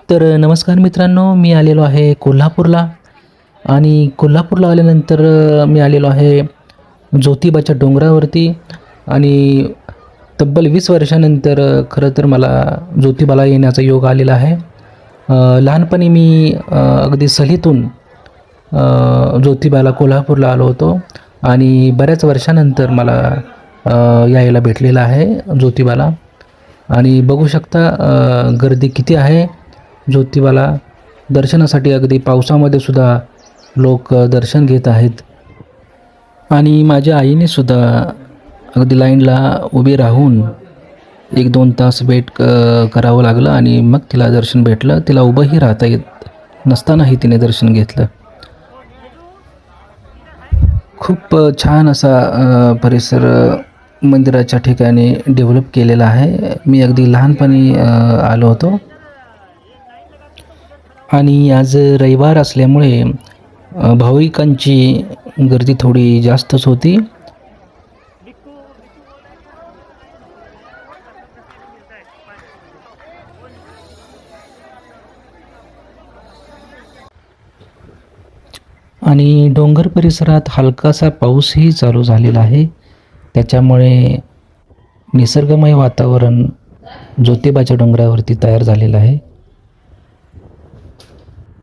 तर नमस्कार मित्रांनो, मी आलेलो आहे कोल्हापूरला आणि कोल्हापूरला आल्यानंतर मी आलेलो आहे ज्योतिबाच्या डोंगरावरती आणि तब्बल 20 वर्षानंतर खरं तर मला ज्योतिबाला येण्याचा योग आलेला आहे. लहानपणी मी अगदी सहलीतून ज्योतिबाला कोल्हापूरला आलो होतो आणि बऱ्याच वर्षानंतर मला यायला भेटलेलं आहे ज्योतिबाला. आणि बघू शकता गर्दी किती आहे ज्योतिबाला दर्शनासाठी. अगदी पावसामध्ये सुद्धा लोक दर्शन घेत आहेत आणि माझ्या आईने सुद्धा अगदी लाईनला उभी राहून 1-2 तास वेट करावं लागलं आणि मग तिला दर्शन भेटलं. तिला उभंही राहता येत नसतानाही तिने दर्शन घेतलं. खूप छान असा परिसर मंदिराच्या ठिकाणी डेव्हलप केलेला आहे. मी अगदी लहानपणी आलो होतो आणि आज रविवार असल्यामुळे भाविकांची गर्दी थोडी जास्तच होती. आणि डोंगर परिसरात हलकासा पाऊसही चालू झालेला आहे. त्याच्यामुळे निसर्गमय वातावरण ज्योतिबाच्या डोंगरावरती तयार झालेलं आहे.